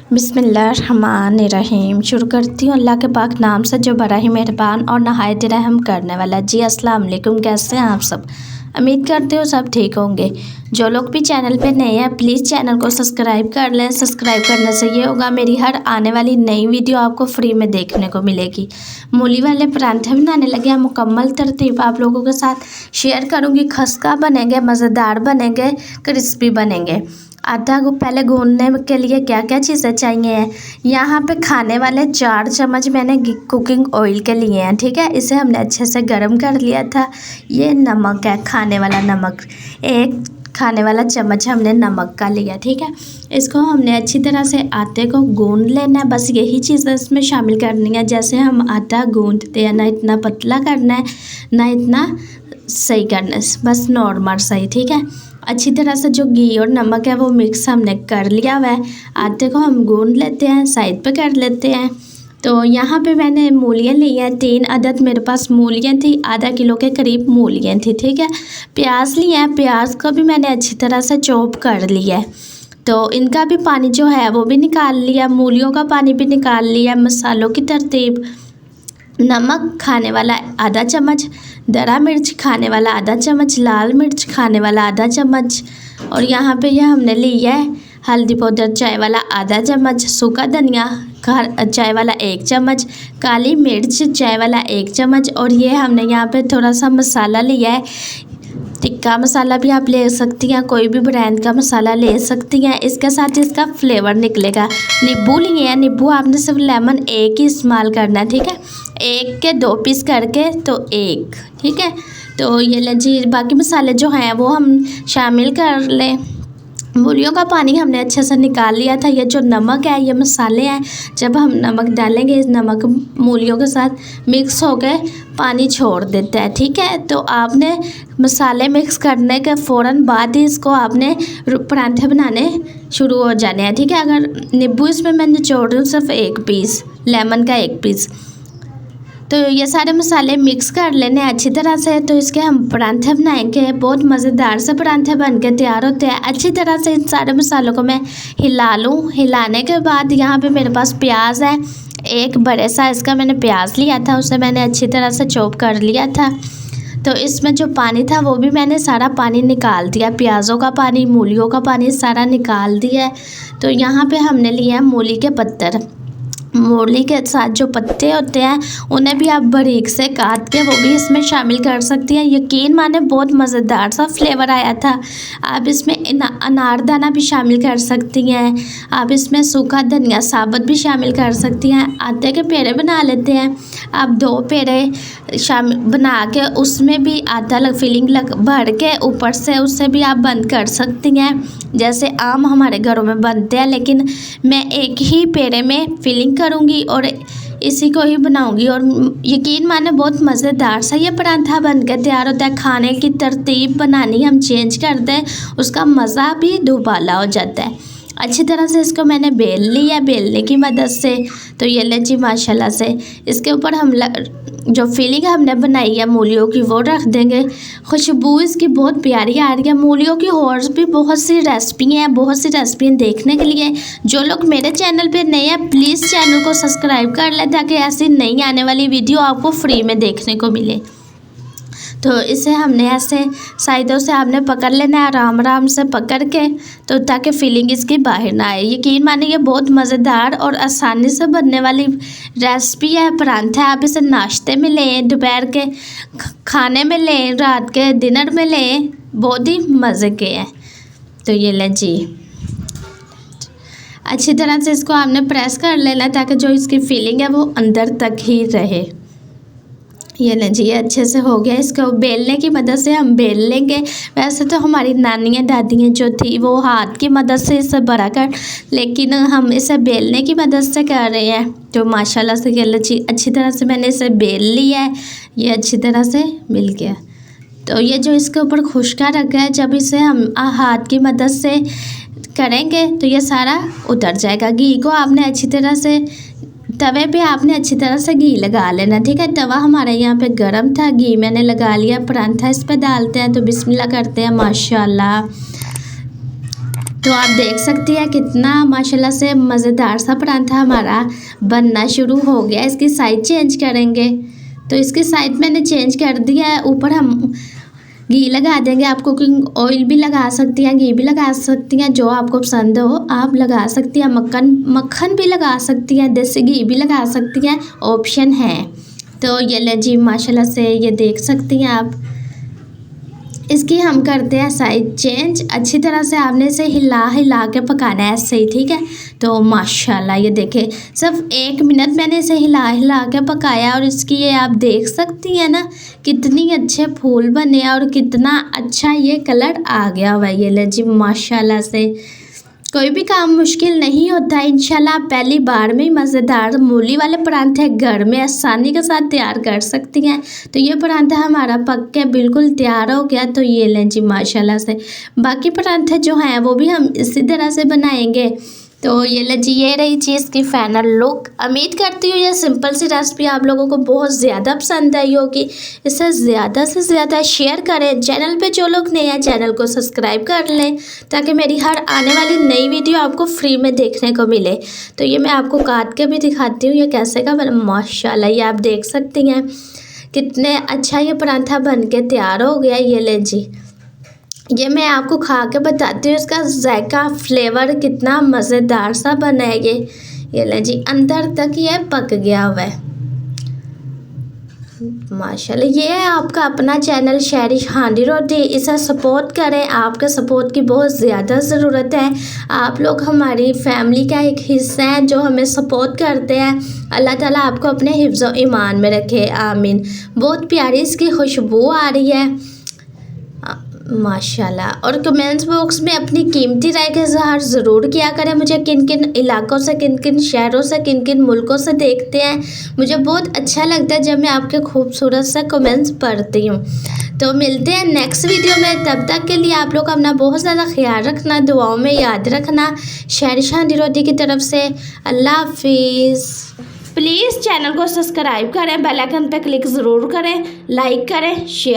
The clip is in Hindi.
बिस्मिल्लाहिर्रहमानिर्रहीम। शुरू करती हूँ अल्लाह के पाक नाम से जो बड़ा ही मेहरबान और नहायत रहम करने वाला। जी अस्सलाम वालेकुम, कैसे हैं आप सब? उम्मीद करती हूँ सब ठीक होंगे। जो लोग भी चैनल पे नए हैं प्लीज़ चैनल को सब्सक्राइब कर लें। सब्सक्राइब करने से ये होगा मेरी हर आने वाली नई वीडियो आपको फ्री में देखने को मिलेगी। मूली वाले परांठे बनाने लगे हैं। मुकम्मल तरतीब आप लोगों के साथ शेयर करूँगी। खस्ता बनेंगे, मज़ेदार बनेंगे, क्रिस्पी बनेंगे। आटा को पहले गूंदने के लिए क्या क्या चीज़ें चाहिए हैं। यहाँ पे खाने वाले 4 चम्मच मैंने कुकिंग ऑयल के लिए हैं, ठीक है। इसे हमने अच्छे से गर्म कर लिया था। ये नमक है, खाने वाला नमक, 1 खाने वाला चम्मच हमने नमक का लिया, ठीक है। इसको हमने अच्छी तरह से आटे को गूंद लेना है। बस यही चीज़ें इसमें शामिल करनी है। जैसे हम आटा गूंदते हैं, ना इतना पतला करना है ना इतना सही करना है, बस नॉर्मल सही, ठीक है। अच्छी तरह से जो घी और नमक है वो मिक्स हमने कर लिया हुआ है। आटे को हम गूंद लेते हैं, साइड पे कर लेते हैं। तो यहाँ पे मैंने मूलियाँ ली हैं, 3 अदद मेरे पास मूलियाँ थी, आधा किलो के करीब मूलियाँ थी, ठीक है। प्याज लिए हैं, प्याज को भी मैंने अच्छी तरह से चॉप कर लिया है। तो इनका भी पानी जो है वो भी निकाल लिया, मूलियों का पानी भी निकाल लिया। मसालों की तरतीब: नमक खाने वाला आधा चम्मच, दरा मिर्च खाने वाला आधा चम्मच, लाल मिर्च खाने वाला आधा चम्मच, और यहाँ पे यह हमने लिया है हल्दी पाउडर चाय वाला आधा चम्मच, सूखा धनिया चाय वाला 1 चम्मच, काली मिर्च चाय वाला 1 चम्मच, और ये हमने यहाँ पे थोड़ा सा मसाला लिया है। टिक्का मसाला भी आप ले सकती हैं, कोई भी ब्रांड का मसाला ले सकती हैं। इसके साथ इसका फ्लेवर निकलेगा। नींबू लिए हैं, नींबू आपने सिर्फ लेमन 1 ही इस्तेमाल करना है, ठीक है। 1 के 2 पीस करके तो 1, ठीक है। तो ये ले जी, बाकी मसाले जो हैं वो हम शामिल कर लें। मूलियों का पानी हमने अच्छे से निकाल लिया था। ये जो नमक है, ये मसाले हैं, जब हम नमक डालेंगे इस नमक मूलियों के साथ मिक्स हो गए पानी छोड़ देता है, ठीक है। तो आपने मसाले मिक्स करने के फ़ौरन बाद ही इसको आपने परांठे बनाने शुरू हो जाने हैं, ठीक है। अगर नींबू इसमें मैं निचोड़ दूँ सिर्फ 1 पीस, लेमन का 1 पीस, तो ये सारे मसाले मिक्स कर लेने अच्छी तरह से। तो इसके हम परांठे बनाएंगे, बहुत मज़ेदार से परांठे बन के तैयार होते हैं। अच्छी तरह से इन सारे मसालों को मैं हिला लूँ। हिलाने के बाद यहाँ पे मेरे पास प्याज है, 1 बड़े साइज़ का मैंने प्याज लिया था, उसे मैंने अच्छी तरह से चॉप कर लिया था। तो इसमें जो पानी था वो भी मैंने सारा पानी निकाल दिया, प्याज़ों का पानी, मूलियों का पानी सारा निकाल दिया है। तो यहाँ पे हमने लिया मूली के पत्तर। मूली के साथ जो पत्ते होते हैं उन्हें भी आप बारीक से काट के वो भी इसमें शामिल कर सकती हैं। यकीन माने बहुत मज़ेदार सा फ्लेवर आया था। आप इसमें अनारदाना भी शामिल कर सकती हैं, आप इसमें सूखा धनिया साबुत भी शामिल कर सकती हैं। आटे के पेड़े बना लेते हैं। आप 2 पेड़े शामिल बना के उसमें भी आटा फिलिंग भर के ऊपर से उससे भी आप बंद कर सकती हैं, जैसे आम हमारे घरों में बनते हैं। लेकिन मैं एक ही पेड़े में फिलिंग करूँगी और इसी को ही बनाऊँगी, और यकीन माने बहुत मज़ेदार सा ये परांठा बन के तैयार होता है। खाने की तरतीब बनानी हम चेंज कर दें, उसका मज़ा भी दुबाला हो जाता है। अच्छी तरह से इसको मैंने बेल लिया, बेलने की मदद से। तो ये ले जी, माशाल्लाह से इसके ऊपर हम जो फिलिंग हमने बनाई है मूलियों की वो रख देंगे। खुशबू इसकी बहुत प्यारी आ रही है। मूलियों की और भी बहुत सी रेसिपी हैं, बहुत सी रेसिपी देखने के लिए। जो लोग मेरे चैनल पे नए हैं प्लीज़ चैनल को सब्सक्राइब कर लें ताकि ऐसी नई आने वाली वीडियो आपको फ्री में देखने को मिले। तो इसे हमने ऐसे साइडों से आपने पकड़ लेना है, आराम आराम से पकड़ के, तो ताकि फीलिंग इसकी बाहर ना आए। यकीन मानिए ये बहुत मज़ेदार और आसानी से बनने वाली रेसिपी है, परांठा। आप इसे नाश्ते में लें, दोपहर के खाने में लें, रात के डिनर में लें, बहुत ही मज़े के हैं। तो ये लें जी, अच्छी तरह से इसको आपने प्रेस कर लेना ताकि जो इसकी फीलिंग है वो अंदर तक ही रहे। ये लें जी, ये अच्छे से हो गया। इसको बेलने की मदद से हम बेल लेंगे। वैसे तो हमारी नानियाँ दादियाँ जो थी वो हाथ की मदद से इसे बड़ा कर, लेकिन हम इसे बेलने की मदद से कर रहे हैं। तो माशाल्लाह से ये लें जी, अच्छी तरह से मैंने इसे बेल लिया है। ये अच्छी तरह से मिल गया। तो ये जो इसके ऊपर खुशका रखा है, जब इसे हम हाथ की मदद से करेंगे तो ये सारा उतर जाएगा। घी को आपने अच्छी तरह से तवे पे आपने अच्छी तरह से घी लगा लेना, ठीक है। तवा हमारे यहाँ पे गरम था, घी मैंने लगा लिया। परांठा इस पे डालते हैं तो बिस्मिल्लाह करते हैं, माशाल्लाह। तो आप देख सकती हैं कितना माशाल्लाह से मज़ेदार सा परांठा हमारा बनना शुरू हो गया। इसकी साइड चेंज करेंगे, तो इसकी साइड मैंने चेंज कर दिया है। ऊपर हम घी लगा देंगे। आप कुकिंग ऑयल भी लगा सकती हैं, घी भी लगा सकती हैं, जो आपको पसंद हो आप लगा सकती हैं। मक्खन भी लगा सकती हैं, देसी घी भी लगा सकती हैं, ऑप्शन है। तो ये ले जी माशाल्लाह से ये देख सकती हैं आप। इसकी हम करते हैं साइड चेंज। अच्छी तरह से आपने इसे हिला हिला के पकाना है ऐसे ही, ठीक है। तो माशाल्लाह ये देखें, सिर्फ 1 मिनट मैंने इसे हिला हिला के पकाया और इसकी ये आप देख सकती हैं ना कितनी अच्छे फूल बने और कितना अच्छा ये कलर आ गया हुआ है। ये ले जी माशाल्लाह से कोई भी काम मुश्किल नहीं होता है। इंशाल्लाह आप पहली बार में ही मज़ेदार मूली वाले परांठे घर में आसानी के साथ तैयार कर सकती हैं। तो ये परांठा हमारा पक के बिल्कुल तैयार हो गया। तो ये लें जी माशाल्लाह से बाकी परांठे जो हैं वो भी हम इसी तरह से बनाएंगे। तो ये ले जी ये रही चीज़ की फाइनल लुक। उम्मीद करती हूँ ये सिंपल सी रेसिपी आप लोगों को बहुत ज़्यादा पसंद आई होगी। इसे ज़्यादा से ज़्यादा शेयर करें। चैनल पे जो लोग नए हैं चैनल को सब्सक्राइब कर लें ताकि मेरी हर आने वाली नई वीडियो आपको फ्री में देखने को मिले। तो ये मैं आपको काट के भी दिखाती हूँ ये कैसे का बना। माशाल्लाह ये आप देख सकती हैं कितने अच्छा ये परांठा बन के तैयार हो गया। ये ले जी ये मैं आपको खा के बताती हूँ इसका जायका फ्लेवर कितना मज़ेदार सा बना है। ये ले जी अंदर तक ये पक गया हुआ है माशाल्लाह। ये है आपका अपना चैनल शहरिश हांडी रोटी। इसे सपोर्ट करें, आपके सपोर्ट की बहुत ज़्यादा ज़रूरत है। आप लोग हमारी फैमिली का एक हिस्सा हैं जो हमें सपोर्ट करते हैं। अल्लाह ताला आपको अपने हिफ्ज़ व ईमान में रखे, आमीन। बहुत प्यारी इसकी खुशबू आ रही है माशाल्लाह। और कमेंट्स बॉक्स में अपनी कीमती राय का इज़हार ज़रूर किया करें। मुझे किन किन इलाकों से, किन किन शहरों से, किन किन मुल्कों से देखते हैं। मुझे बहुत अच्छा लगता है जब मैं आपके खूबसूरत से कमेंट्स पढ़ती हूँ। तो मिलते हैं नेक्स्ट वीडियो में। तब तक के लिए आप लोग अपना बहुत ज़्यादा ख्याल रखना, दुआओं में याद रखना। शहरिश हांडी रोटी की तरफ से अल्लाह हाफिज़। प्लीज़ चैनल को सब्सक्राइब करें, बेल आइकन पर क्लिक ज़रूर करें, लाइक करें, शेयर